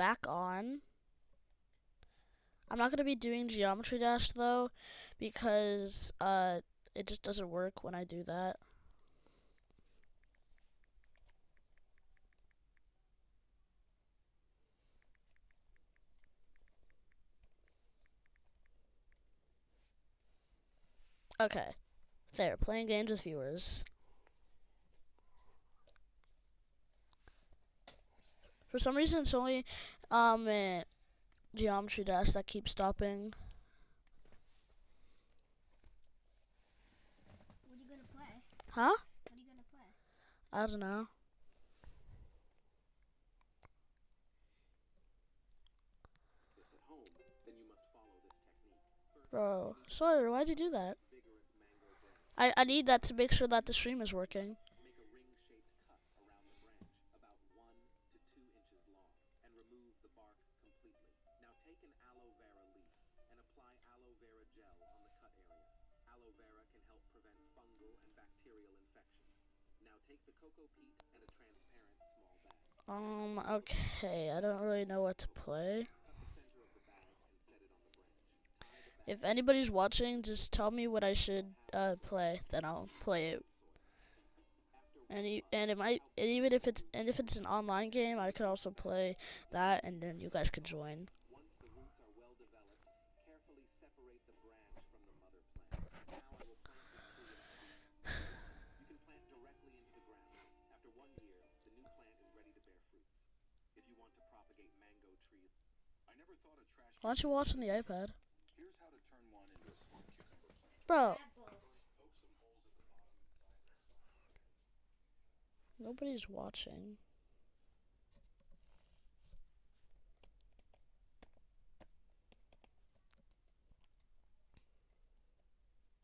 back on. I'm not going to be doing Geometry Dash though, because it just doesn't work when I do that. Okay, there, playing games with viewers. For some reason, it's only Geometry Dash that keeps stopping. What are you gonna play? Huh? What are you gonna play? I don't know. Bro, Sawyer, why'd you do that? I need that to make sure that the stream is working. Make a ring-shaped cut around the branch, about 1 to 2 inches long, and remove the bark completely. Now take an aloe vera leaf and apply aloe vera gel on the cut area. Aloe vera can help prevent fungal and bacterial infections. Now take the cocoa peat and a transparent small bag. Okay, I don't really know what to play. If anybody's watching, just tell me what I should play, then I'll play it. And it might, and even if it's an online game, I could also play that, and then you guys could join. Once the roots are well developed, carefully separate the branch from the mother plant. Now I will plant this tree in a seed. You can plant directly into the ground. After 1 year, the new plant is ready to bear fruits. If you want to propagate mango trees, I never thought a trash. Why don't you watch on the iPad? Here's how to turn one into a smart cucumber plant. Bro. Nobody's watching.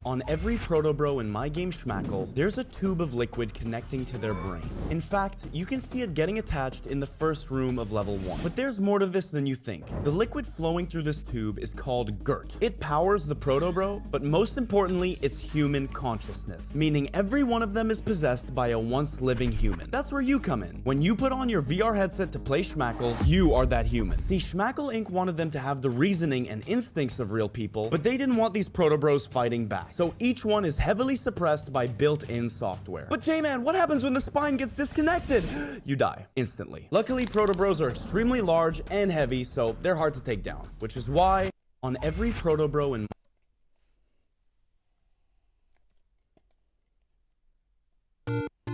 On every Protobro in my game Schmackle, there's a tube of liquid connecting to their brain. In fact, you can see it getting attached in the first room of level 1. But there's more to this than you think. The liquid flowing through this tube is called GERT. It powers the Protobro, but most importantly, it's human consciousness, meaning every one of them is possessed by a once living human. That's where you come in. When you put on your VR headset to play Schmackle, you are that human. See, Schmackle Inc. wanted them to have the reasoning and instincts of real people, but they didn't want these Protobros fighting back. So each one is heavily suppressed by built-in software. But J-Man, what happens when the spine gets disconnected? You die instantly. Luckily, Protobros are extremely large and heavy, so they're hard to take down, which is why on every Protobro in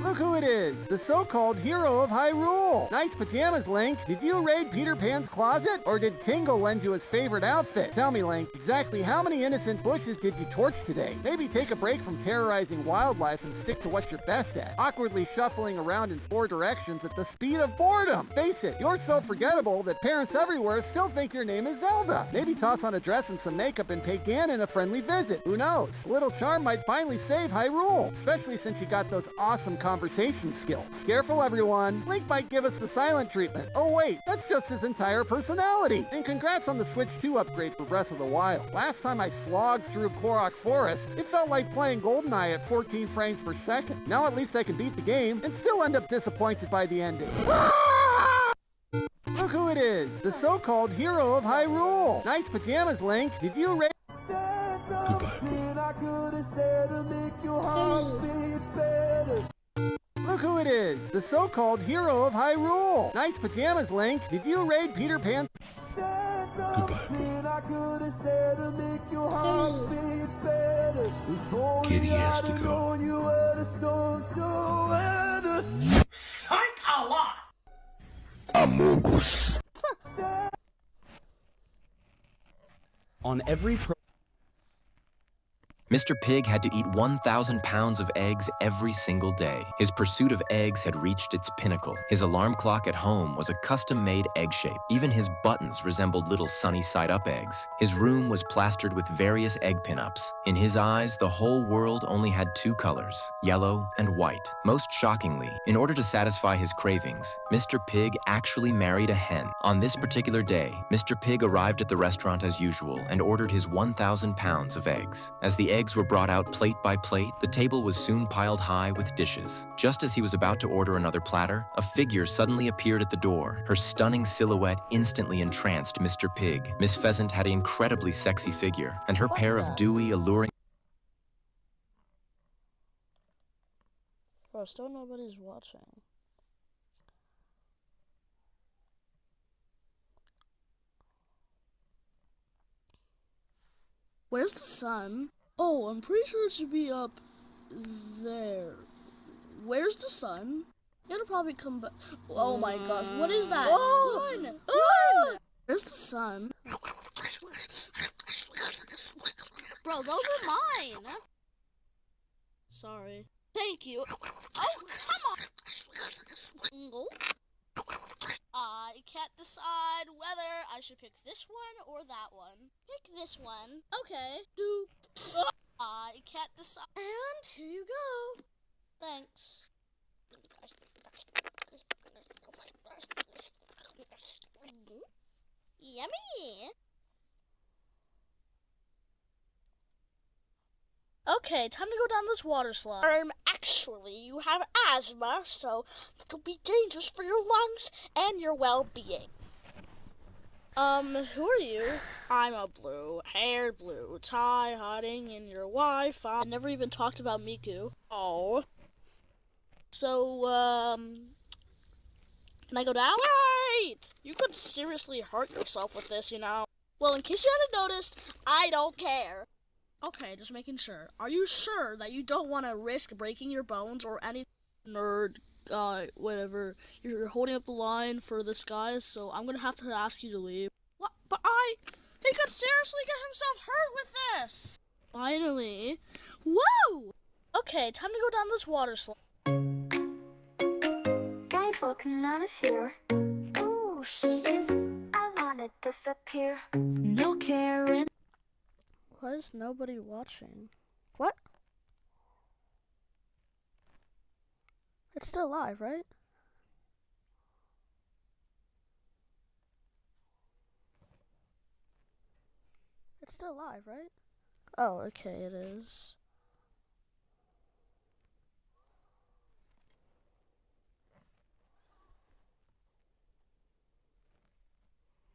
Look who it is, the so-called hero of Hyrule. Nice pajamas, Link. Did you raid Peter Pan's closet, or did Tingle lend you his favorite outfit? Tell me, Link, exactly how many innocent bushes did you torch today? Maybe take a break from terrorizing wildlife and stick to what you're best at. Awkwardly shuffling around in 4 directions at the speed of boredom. Face it, you're so forgettable that parents everywhere still think your name is Zelda. Maybe toss on a dress and some makeup and pay Ganon a friendly visit. Who knows? A little charm might finally save Hyrule, especially since you got those awesome conversation skills. Careful, everyone. Link might give us the silent treatment. Oh wait, that's just his entire personality. And congrats on the Switch 2 upgrade for Breath of the Wild. Last time I slogged through Korok Forest, it felt like playing GoldenEye at 14 frames per second. Now at least I can beat the game and still end up disappointed by the ending. Ah! Look who it is, the so-called hero of Hyrule. Nice pajamas, Link. Did you raid? Goodbye, Look who it is, the so-called hero of Hyrule. Nice pajamas, Link. Did you raid Peter Pan? Goodbye, Kitty has to go. Thank Allah! Amogus. on every Mr. Pig had to eat 1,000 pounds of eggs every single day. His pursuit of eggs had reached its pinnacle. His alarm clock at home was a custom-made egg shape. Even his buttons resembled little sunny-side-up eggs. His room was plastered with various egg pinups. In his eyes, the whole world only had 2 colors, yellow and white. Most shockingly, in order to satisfy his cravings, Mr. Pig actually married a hen. On this particular day, Mr. Pig arrived at the restaurant as usual and ordered his 1,000 pounds of eggs. As the eggs eggs were brought out plate by plate, the table was soon piled high with dishes. Just as he was about to order another platter, a figure suddenly appeared at the door. Her stunning silhouette instantly entranced Mr. Pig. Miss Pheasant had an incredibly sexy figure, and her pair of dewy, alluring... Bro, still nobody's watching. Where's the sun? Oh, I'm pretty sure it should be up there. Where's the sun? It'll probably come back. Oh my gosh, what is that? Whoa! Run! Run! Where's the sun? Bro, those are mine! Sorry. Thank you. Oh, come on! Nope. I can't decide whether I should pick this one or that one. Pick this one. Okay. I can't decide. And here you go. Thanks. Yummy. Okay, time to go down this water slide. Actually, you have asthma, so that'll be dangerous for your lungs and your well-being. Who are you? I'm a blue-haired blue tie hiding in your Wi-Fi. I never even talked about Miku. Oh. So, can I go down? Wait! You could seriously hurt yourself with this, you know. Well, in case you haven't noticed, I don't care. Okay, just making sure. Are you sure that you don't want to risk breaking your bones or any nerd guy, whatever? You're holding up the line for this guy, so I'm gonna have to ask you to leave. What? But he could seriously get himself hurt with this! Finally. Whoa! Okay, time to go down this water slide. Guys looking at us here. Ooh, she is. I wanna disappear. No caring. Why is nobody watching? What? It's still live, right? It's still live, right? Oh, okay, it is.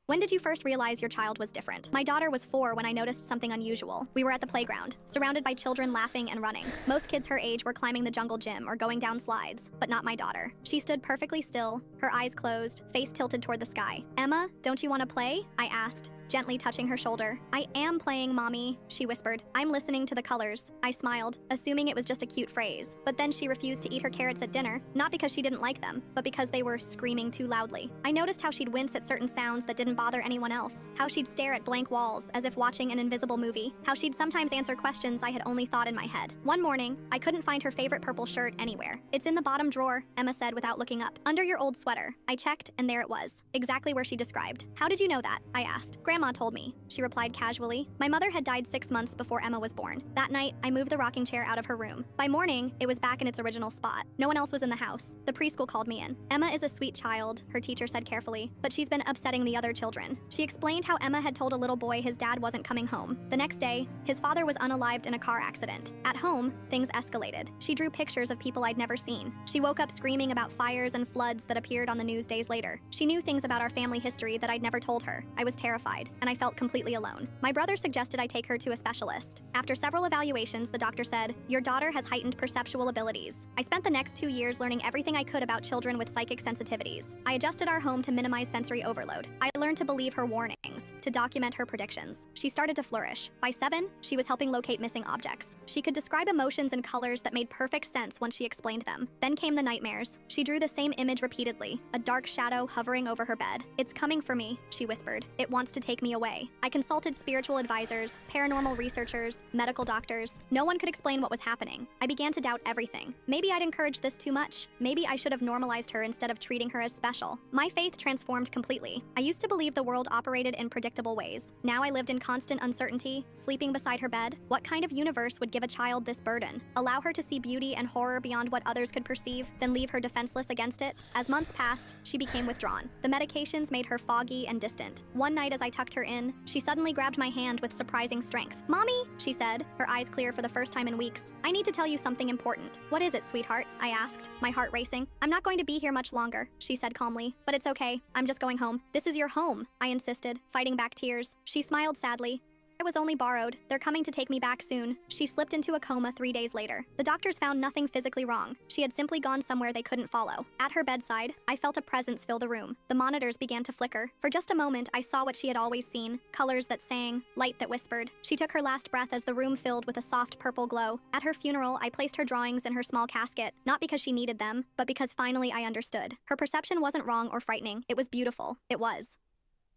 When did you first realize your child was different? My daughter was 4 when I noticed something unusual. We were at the playground, surrounded by children laughing and running. Most kids her age were climbing the jungle gym or going down slides, but not my daughter. She stood perfectly still, her eyes closed, face tilted toward the sky. Emma, don't you want to play? I asked, gently touching her shoulder. I am playing, Mommy, she whispered. I'm listening to the colors. I smiled, assuming it was just a cute phrase. But then she refused to eat her carrots at dinner, not because she didn't like them, but because they were screaming too loudly. I noticed how she'd wince at certain sounds that didn't bother anyone else, how she'd stare at blank walls as if watching an invisible movie, how she'd sometimes answer questions I had only thought in my head. One morning, I couldn't find her favorite purple shirt anywhere. It's in the bottom drawer, Emma said without looking up. Under your old sweater. I checked, and there it was, exactly where she described. How did you know that? I asked. Grandma told me, she replied casually. My mother had died 6 months before Emma was born. That night, I moved the rocking chair out of her room. By morning, it was back in its original spot. No one else was in the house. The preschool called me in. Emma is a sweet child, her teacher said carefully, but she's been upsetting the other children. She explained how Emma had told a little boy his dad wasn't coming home. The next day, his father was unalived in a car accident. At home, things escalated. She drew pictures of people I'd never seen. She woke up screaming about fires and floods that appeared on the news days later. She knew things about our family history that I'd never told her. I was terrified, and I felt completely alone. My brother suggested I take her to a specialist. After several evaluations, the doctor said, "Your daughter has heightened perceptual abilities." I spent the next 2 years learning everything I could about children with psychic sensitivities. I adjusted our home to minimize sensory overload. I learned to believe her warnings, to document her predictions. She started to flourish. By 7, she was helping locate missing objects. She could describe emotions in colors that made perfect sense once she explained them. Then came the nightmares. She drew the same image repeatedly, a dark shadow hovering over her bed. "It's coming for me," she whispered. "It wants to take me away." I consulted spiritual advisors, paranormal researchers, medical doctors. No one could explain what was happening. I began to doubt everything. Maybe I'd encouraged this too much. Maybe I should have normalized her instead of treating her as special. My faith transformed completely. I used to believe the world operated in predictable predictable ways. Now I lived in constant uncertainty, sleeping beside her bed. What kind of universe would give a child this burden? Allow her to see beauty and horror beyond what others could perceive, then leave her defenseless against it? As months passed, she became withdrawn. The medications made her foggy and distant. One night as I tucked her in, she suddenly grabbed my hand with surprising strength. "Mommy," she said, her eyes clear for the first time in weeks. "I need to tell you something important." "What is it, sweetheart?" I asked, my heart racing. "I'm not going to be here much longer," she said calmly. "But it's okay. I'm just going home." "This is your home," I insisted, fighting back tears. She smiled sadly. "I was only borrowed. They're coming to take me back soon." She slipped into a coma 3 days later. The doctors found nothing physically wrong. She had simply gone somewhere they couldn't follow. At her bedside, I felt a presence fill the room. The monitors began to flicker. For just a moment, I saw what she had always seen. Colors that sang, light that whispered. She took her last breath as the room filled with a soft purple glow. At her funeral, I placed her drawings in her small casket, not because she needed them, but because finally I understood. Her perception wasn't wrong or frightening. It was beautiful. It was.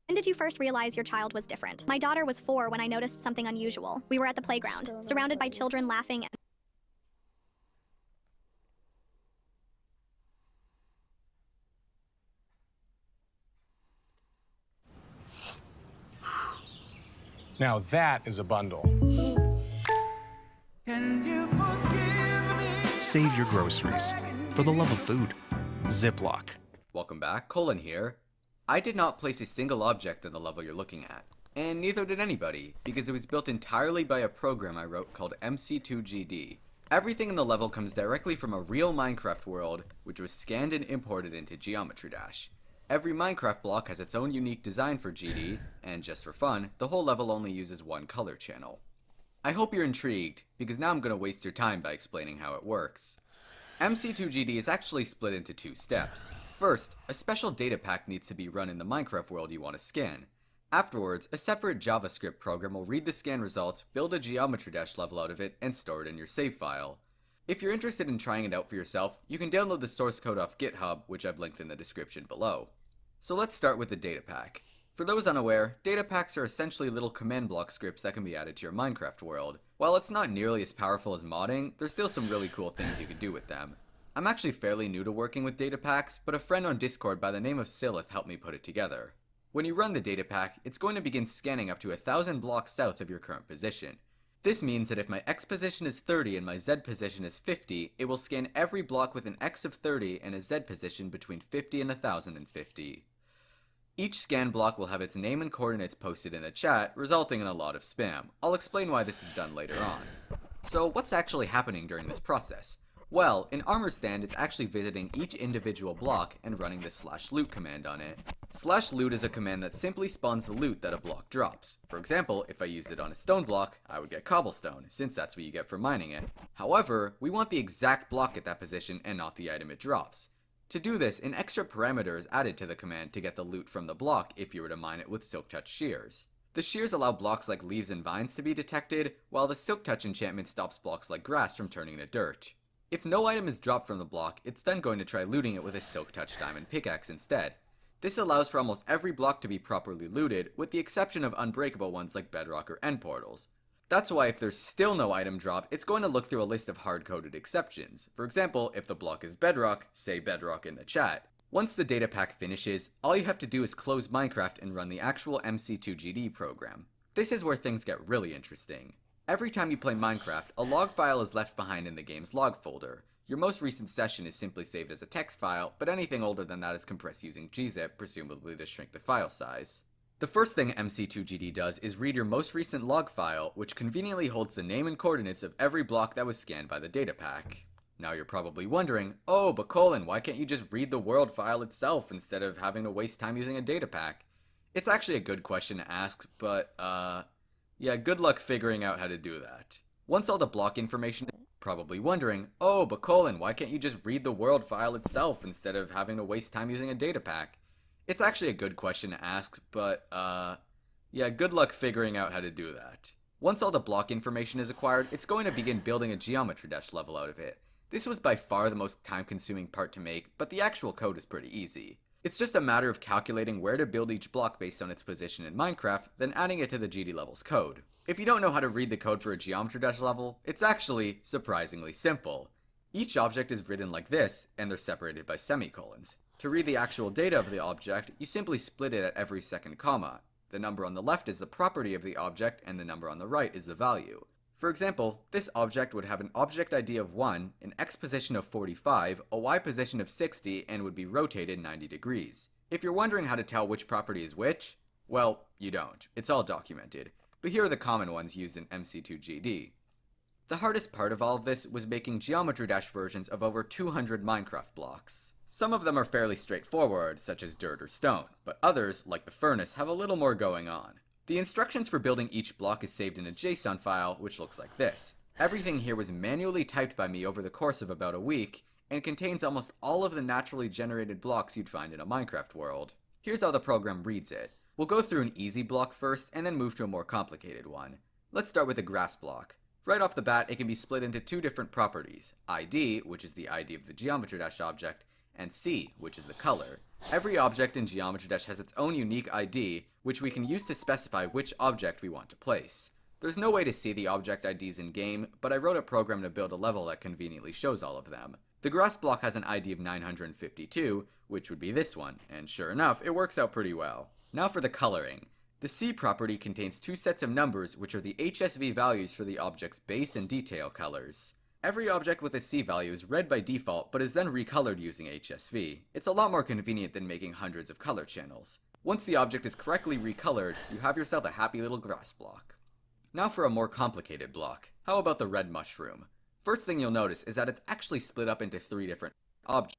When did you first realize your child was different? My daughter was 4 when I noticed something unusual. We were at the playground, surrounded by children laughing. Now that is a bundle. Save your groceries. For the love of food. Ziploc. Welcome back, Colin here. I did not place a single object in the level you're looking at, and neither did anybody, because it was built entirely by a program I wrote called MC2GD. Everything in the level comes directly from a real Minecraft world, which was scanned and imported into Geometry Dash. Every Minecraft block has its own unique design for GD, and just for fun, the whole level only uses one color channel. I hope you're intrigued, because now I'm going to waste your time by explaining how it works. MC2GD is actually split into 2 steps. First, a special data pack needs to be run in the Minecraft world you want to scan. Afterwards, a separate JavaScript program will read the scan results, build a Geometry Dash level out of it, and store it in your save file. If you're interested in trying it out for yourself, you can download the source code off GitHub, which I've linked in the description below. So let's start with the data pack. For those unaware, data packs are essentially little command block scripts that can be added to your Minecraft world. While it's not nearly as powerful as modding, there's still some really cool things you can do with them. I'm actually fairly new to working with data packs, but a friend on Discord by the name of Silith helped me put it together. When you run the data pack, it's going to begin scanning up to 1,000 blocks south of your current position. This means that if my X position is 30 and my Z position is 50, it will scan every block with an X of 30 and a Z position between 50 and 1,050. Each scan block will have its name and coordinates posted in the chat, resulting in a lot of spam. I'll explain why this is done later on. So what's actually happening during this process? Well, an armor stand is actually visiting each individual block and running the /loot command on it. /loot is a command that simply spawns the loot that a block drops. For example, if I used it on a stone block, I would get cobblestone, since that's what you get for mining it. However, we want the exact block at that position and not the item it drops. To do this, an extra parameter is added to the command to get the loot from the block if you were to mine it with Silk Touch shears. The shears allow blocks like leaves and vines to be detected, while the Silk Touch enchantment stops blocks like grass from turning to dirt. If no item is dropped from the block, it's then going to try looting it with a Silk Touch diamond pickaxe instead. This allows for almost every block to be properly looted, with the exception of unbreakable ones like bedrock or end portals. That's why if there's still no item drop, it's going to look through a list of hard-coded exceptions. For example, if the block is bedrock, say bedrock in the chat. Once the data pack finishes, all you have to do is close Minecraft and run the actual MC2GD program. This is where things get really interesting. Every time you play Minecraft, a log file is left behind in the game's log folder. Your most recent session is simply saved as a text file, but anything older than that is compressed using gzip, presumably to shrink the file size. The first thing MC2GD does is read your most recent log file, which conveniently holds the name and coordinates of every block that was scanned by the data pack. Now you're probably wondering, oh, but Colin, why can't you just read the world file itself instead of having to waste time using a data pack? It's actually a good question to ask, but yeah, good luck figuring out how to do that. Once all the block information is probably wondering, oh, but Colin, why can't you just read the world file itself instead of having to waste time using a data pack? It's actually a good question to ask, but yeah, good luck figuring out how to do that. Once all the block information is acquired, it's going to begin building a Geometry Dash level out of it. This was by far the most time-consuming part to make, but the actual code is pretty easy. It's just a matter of calculating where to build each block based on its position in Minecraft, then adding it to the GD level's code. If you don't know how to read the code for a Geometry Dash level, it's actually surprisingly simple. Each object is written like this, and they're separated by semicolons. To read the actual data of the object, you simply split it at every second comma. The number on the left is the property of the object, and the number on the right is the value. For example, this object would have an object ID of 1, an x position of 45, a y position of 60, and would be rotated 90 degrees. If you're wondering how to tell which property is which, well, you don't. It's all documented. But here are the common ones used in MC2GD. The hardest part of all of this was making Geometry Dash versions of over 200 Minecraft blocks. Some of them are fairly straightforward, such as dirt or stone, but others, like the furnace, have a little more going on. The instructions for building each block is saved in a JSON file, which looks like this. Everything here was manually typed by me over the course of about a week, and contains almost all of the naturally generated blocks you'd find in a Minecraft world. Here's how the program reads it. We'll go through an easy block first, and then move to a more complicated one. Let's start with the grass block. Right off the bat, it can be split into two different properties, ID, which is the ID of the Geometry Dash object, and C, which is the color. Every object in Geometry Dash has its own unique ID, which we can use to specify which object we want to place. There's no way to see the object IDs in-game, but I wrote a program to build a level that conveniently shows all of them. The grass block has an ID of 952, which would be this one, and sure enough, it works out pretty well. Now for the coloring. The C property contains two sets of numbers, which are the HSV values for the object's base and detail colors. Every object with a C value is red by default, but is then recolored using HSV. It's a lot more convenient than making hundreds of color channels. Once the object is correctly recolored, you have yourself a happy little grass block. Now for a more complicated block. How about the red mushroom? First thing you'll notice is that it's actually split up into three different objects.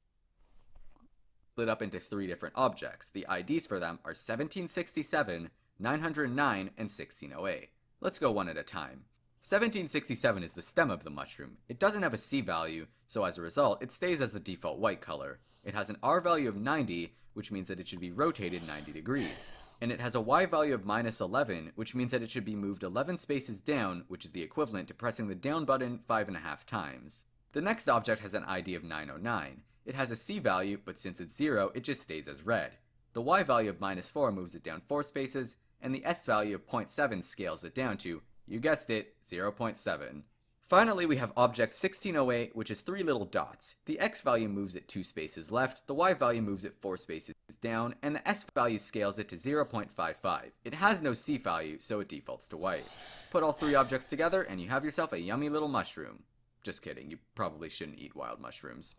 The IDs for them are 1767, 909, and 1608. Let's go one at a time. 1767 is the stem of the mushroom. It doesn't have a C value, so as a result, it stays as the default white color. It has an R value of 90, which means that it should be rotated 90 degrees. And it has a Y value of -11, which means that it should be moved 11 spaces down, which is the equivalent to pressing the down button 5.5 times. The next object has an ID of 909. It has a C value, but since it's 0, it just stays as red. The Y value of -4 moves it down 4 spaces, and the S value of 0.7 scales it down to, you guessed it, 0.7. Finally, we have object 1608, which is 3 little dots. The X value moves it 2 spaces left, the Y value moves it 4 spaces down, and the S value scales it to 0.55. It has no C value, so it defaults to white. Put all 3 objects together, and you have yourself a yummy little mushroom. Just kidding, you probably shouldn't eat wild mushrooms.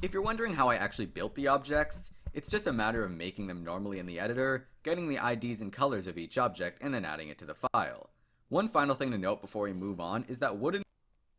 If you're wondering how I actually built the objects, it's just a matter of making them normally in the editor, getting the IDs and colors of each object, and then adding it to the file. One final thing to note before we move on is that wooden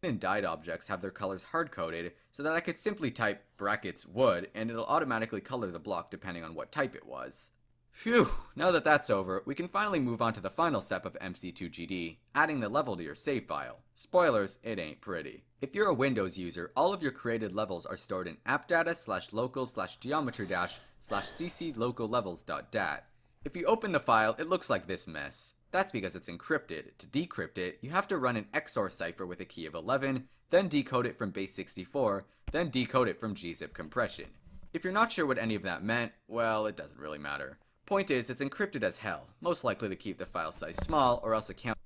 and dyed objects have their colors hard-coded so that I could simply type brackets wood and it'll automatically color the block depending on what type it was. Phew, now that that's over, we can finally move on to the final step of MC2GD, adding the level to your save file. Spoilers, it ain't pretty. If you're a Windows user, all of your created levels are stored in appdata/local/geometry-cc-locallevels.dat. If you open the file, it looks like this mess. That's because it's encrypted. To decrypt it, you have to run an XOR cipher with a key of 11, then decode it from base 64, then decode it from gzip compression. If you're not sure what any of that meant, well, it doesn't really matter. Point is, it's encrypted as hell, most likely to keep the file size small, or else account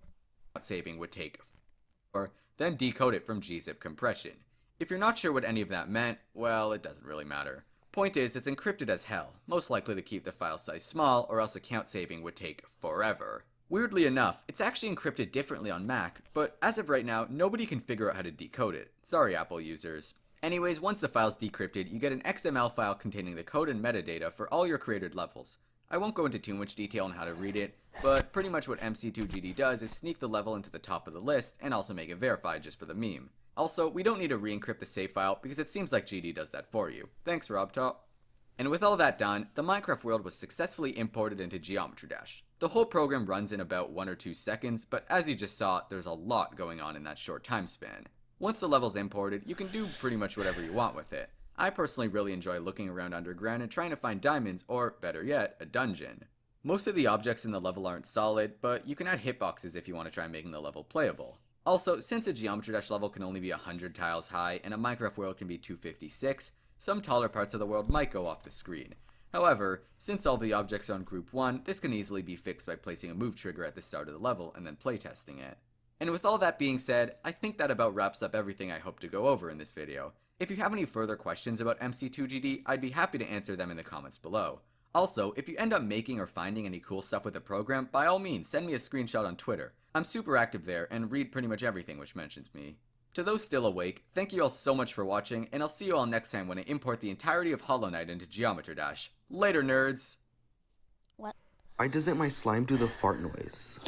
saving would take 4, then decode it from gzip compression. If you're not sure what any of that meant, well, it doesn't really matter. Point is, it's encrypted as hell, most likely to keep the file size small, or else account saving would take forever. Weirdly enough, it's actually encrypted differently on Mac, but as of right now, nobody can figure out how to decode it. Sorry, Apple users. Anyways, once the file's decrypted, you get an XML file containing the code and metadata for all your created levels. I won't go into too much detail on how to read it, but pretty much what MC2GD does is sneak the level into the top of the list and also make it verified just for the meme. Also, we don't need to re-encrypt the save file because it seems like GD does that for you. Thanks, RobTop. And with all that done, the Minecraft world was successfully imported into Geometry Dash. The whole program runs in about 1 or 2 seconds, but as you just saw, there's a lot going on in that short time span. Once the level's imported, you can do pretty much whatever you want with it. I personally really enjoy looking around underground and trying to find diamonds, or better yet, a dungeon. Most of the objects in the level aren't solid, but you can add hitboxes if you want to try making the level playable. Also, since a Geometry Dash level can only be 100 tiles high and a Minecraft world can be 256, some taller parts of the world might go off the screen. However, since all the objects are on group 1, this can easily be fixed by placing a move trigger at the start of the level and then playtesting it. And with all that being said, I think that about wraps up everything I hope to go over in this video. If you have any further questions about MC2GD, I'd be happy to answer them in the comments below. Also, if you end up making or finding any cool stuff with the program, by all means, send me a screenshot on Twitter. I'm super active there and read pretty much everything which mentions me. To those still awake, thank you all so much for watching, and I'll see you all next time when I import the entirety of Hollow Knight into Geometry Dash. Later, nerds! What? Why doesn't my slime do the fart noise?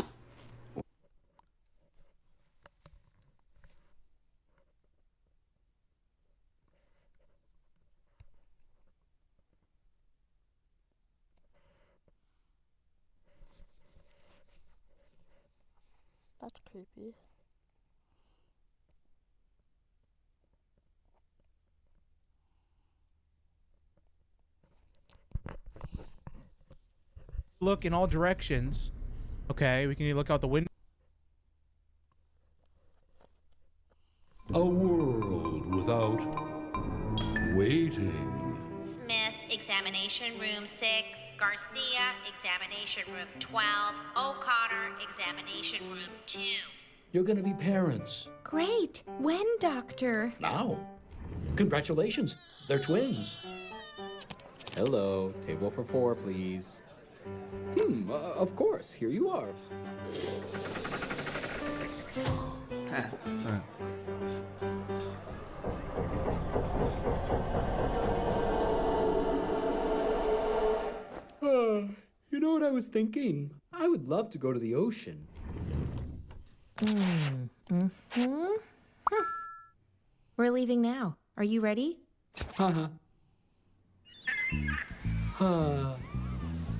That's creepy. Look in all directions. Okay, we can look out the window. A world without waiting. Smith, examination room 6. Garcia, examination room 12. O'Connor, examination room 2. You're gonna be parents. Great. When, Doctor? Now. Congratulations. They're twins. Hello. Table for 4, please. Of course. Here you are. You know what I was thinking? I would love to go to the ocean. We're leaving now. Are you ready?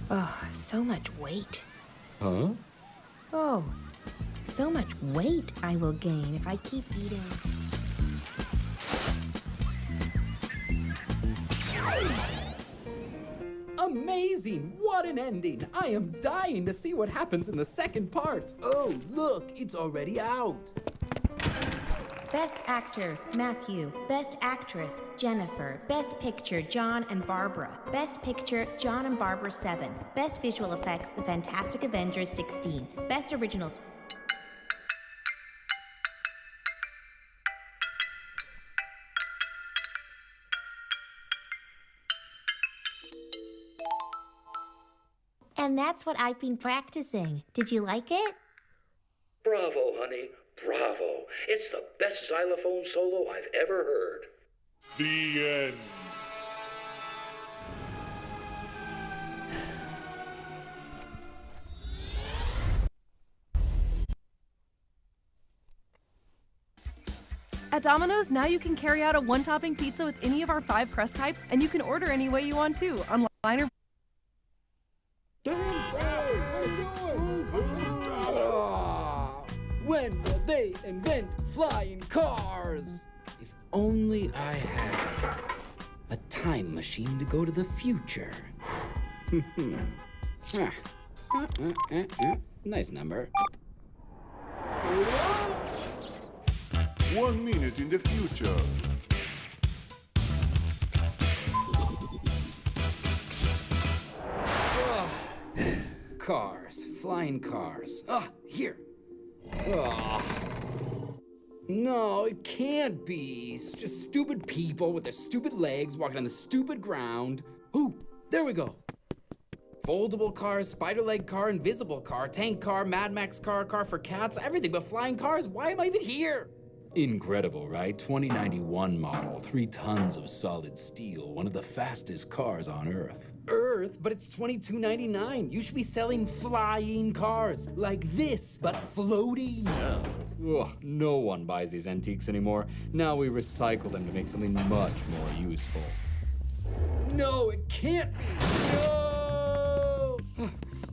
Oh, so much weight. Huh? Oh, so much weight I will gain if I keep eating. Amazing! What an ending! I am dying to see what happens in the second part. Oh, look, it's already out. Best Actor, Matthew. Best Actress, Jennifer. Best Picture, John and Barbara. Best Picture, John and Barbara 7. Best Visual Effects, The Fantastic Avengers 16. Best Originals. And that's what I've been practicing. Did you like it? Bravo, honey. Bravo. It's the best xylophone solo I've ever heard. The end. At Domino's, now you can carry out a one-topping pizza with any of our 5 crust types, and you can order any way you want to, online or... When will they invent flying cars? If only I had a time machine to go to the future. Nice number. 1 minute in the future. Cars, flying cars. Here. No, it can't be. It's just stupid people with their stupid legs walking on the stupid ground. Ooh, there we go. Foldable car, spider leg car, invisible car, tank car, Mad Max car, car for cats, everything but flying cars. Why am I even here? Incredible, right? 2091 model, 3 tons of solid steel, one of the fastest cars on Earth. Earth? But it's $22.99. You should be selling flying cars like this, but floating. Ugh, no one buys these antiques anymore. Now we recycle them to make something much more useful. No, it can't be. No!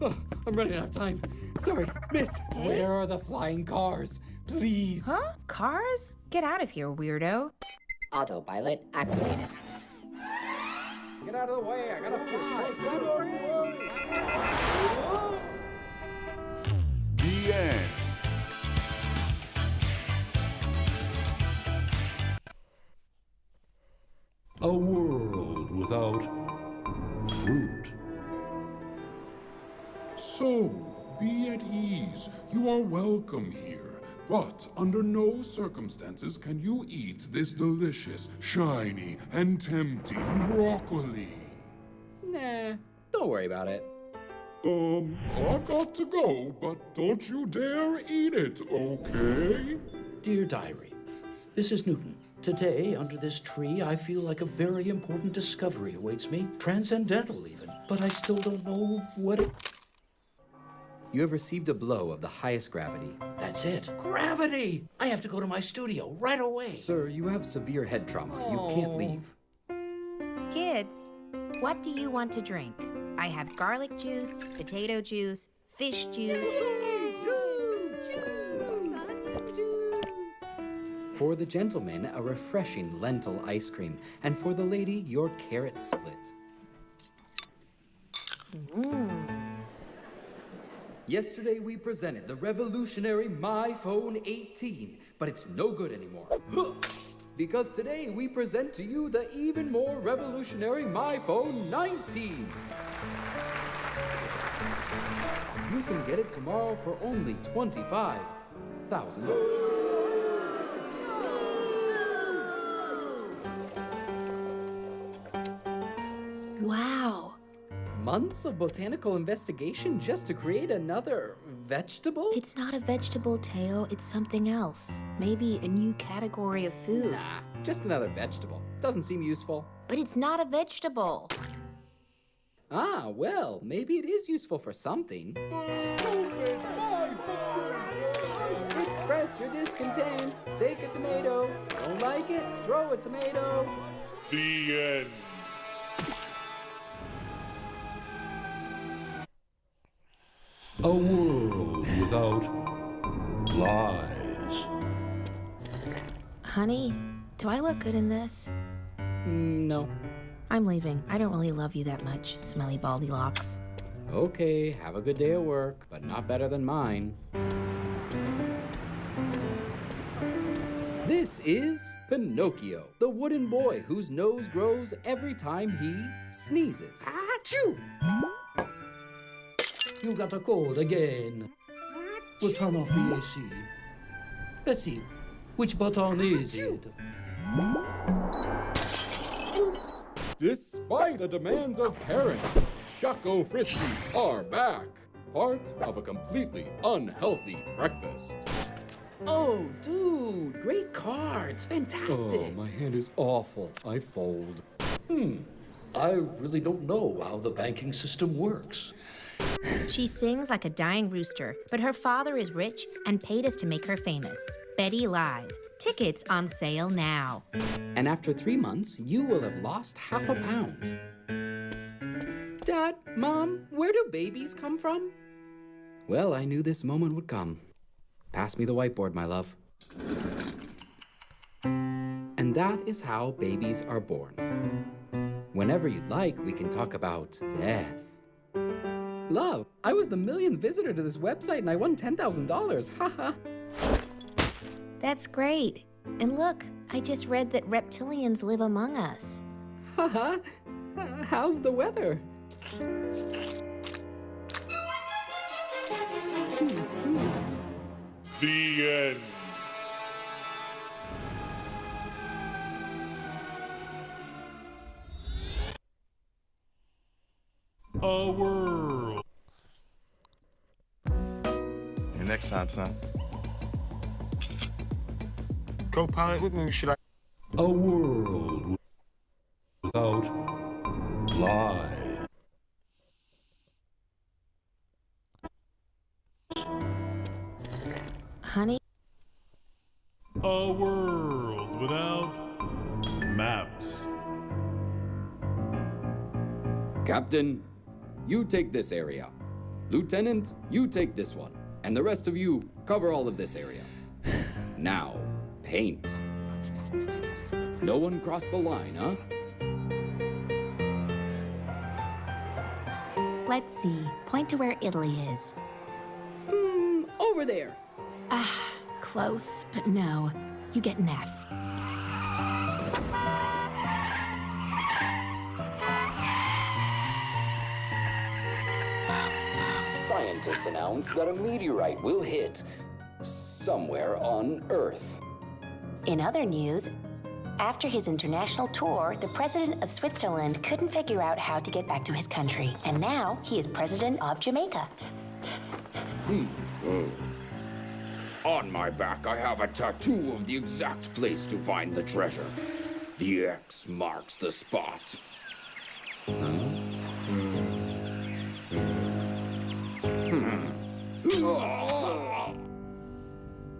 I'm running out of time. Sorry, miss. Hey? Where are the flying cars? Please. Huh? Cars? Get out of here, weirdo. Autopilot activated. Get out of the way, I gotta fly. The end. A world without fruit. So, be at ease. You are welcome here. But under no circumstances can you eat this delicious, shiny, and tempting broccoli. Nah, don't Don't worry about it. I've got to go, but don't you dare eat it, okay? Dear Diary, this is Newton. Today, under this tree, I feel like a very important discovery awaits me. Transcendental, even. But I still don't know what it... You have received a blow of the highest gravity. That's it. Gravity! I have to go to my studio right away. Sir, you have severe head trauma. You can't leave. Kids, what do you want to drink? I have garlic juice, potato juice, fish juice. For the gentleman, a refreshing lentil ice cream. And for the lady, your carrot split. Yesterday we presented the revolutionary MyPhone 18, but it's no good anymore. Because today we present to you the even more revolutionary MyPhone 19. You can get it tomorrow for only $25,000. Wow. Months of botanical investigation just to create another vegetable? It's not a vegetable, Teo. It's something else. Maybe a new category of food. Nah, just another vegetable. Doesn't seem useful. But it's not a vegetable. Ah, well, maybe it is useful for something. Stupid Express your discontent. Take a tomato. Don't like it? Throw a tomato. The end. A world without lies. Honey, do I look good in this? No. I'm leaving. I don't really love you that much, smelly baldy locks. Okay, have a good day at work, but not better than mine. This is Pinocchio, the wooden boy whose nose grows every time he sneezes. Achoo! You got a cold again. We'll turn off the AC. Let's see, which button is it? Oops! Despite the demands of parents, Choco Frisbees are back. Part of a completely unhealthy breakfast. Oh, dude, great cards, fantastic. Oh, my hand is awful. I fold. I really don't know how the banking system works. She sings like a dying rooster, but her father is rich and paid us to make her famous. Betty Live. Tickets on sale now. And after 3 months, you will have lost half a pound. Dad, Mom, where do babies come from? Well, I knew this moment would come. Pass me the whiteboard, my love. And that is how babies are born. Whenever you'd like, we can talk about death. Love, I was the millionth visitor to this website and I won $10,000. Haha. That's great. And look, I just read that reptilians live among us. Haha. How's the weather? The end. A world. Hey, next time, son. Co-pilot with me, should I? A world without lies. Honey? A world without maps. Captain, you take this area. Lieutenant, you take this one. And the rest of you, cover all of this area. Now, paint. No one crossed the line, huh? Let's see. Point to where Italy is. Over there. Ah, close, but no. You get an F. Scientists announce that a meteorite will hit somewhere on Earth. In other news, After his international tour, the president of Switzerland couldn't figure out how to get back to his country. And now he is president of Jamaica. On my back, I have a tattoo of the exact place to find the treasure. The X marks the spot.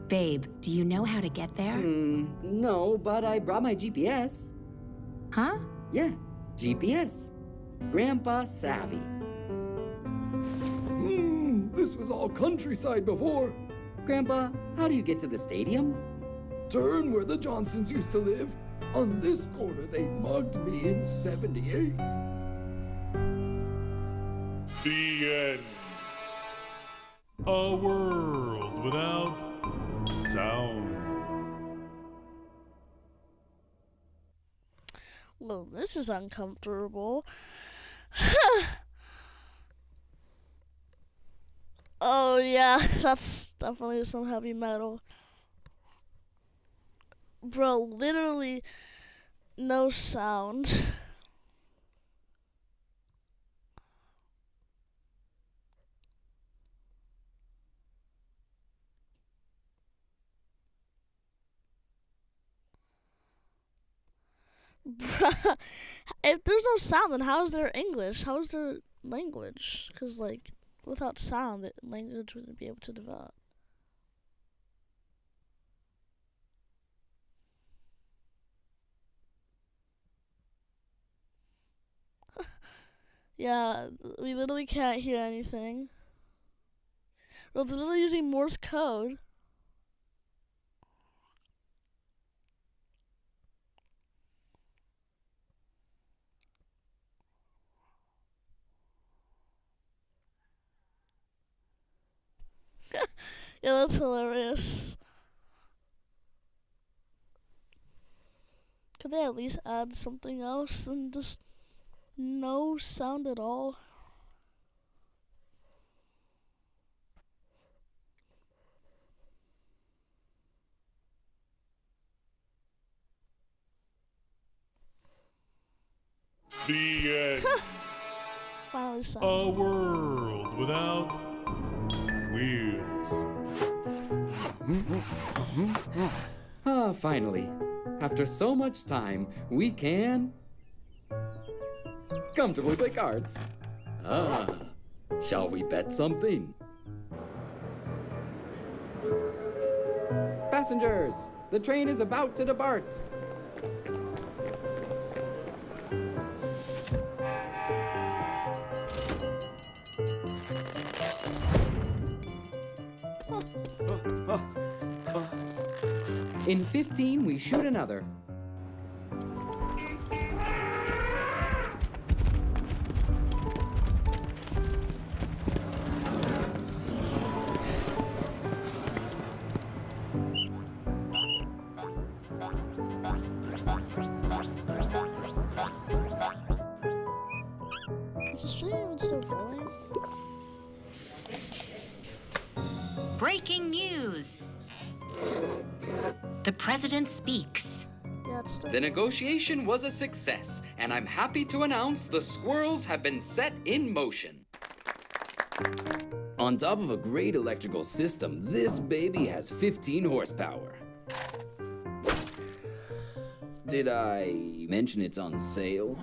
Babe, do you know how to get there? No, but I brought my GPS. Huh? Yeah, GPS. Grandpa savvy. This was all countryside before. Grandpa, how do you get to the stadium? Turn where the Johnsons used to live. On this corner, they mugged me in '78. The end. A world without sound. Well, this is uncomfortable. Oh yeah, that's definitely some heavy metal. Bro, literally no sound. Bruh, if there's no sound, then how is there English? How is there language? Because, like, without sound, the language wouldn't be able to develop. Yeah, we literally can't hear anything. We're literally using Morse code. Yeah, that's hilarious. Could they at least add something else than just no sound at all? The end. Finally sound. A world without wheels. Finally. After so much time, we can comfortably play cards. Shall we bet something? Passengers, the train is about to depart. In 15, we shoot another. Is the stream even still going? Breaking news. The president speaks. Yeah, it's still The negotiation was a success, and I'm happy to announce the squirrels have been set in motion. On top of a great electrical system, this baby has 15 horsepower. Did I mention it's on sale?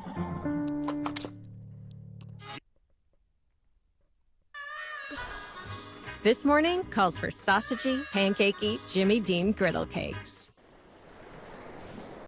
This morning calls for sausagey, pancakey Jimmy Dean griddle cakes.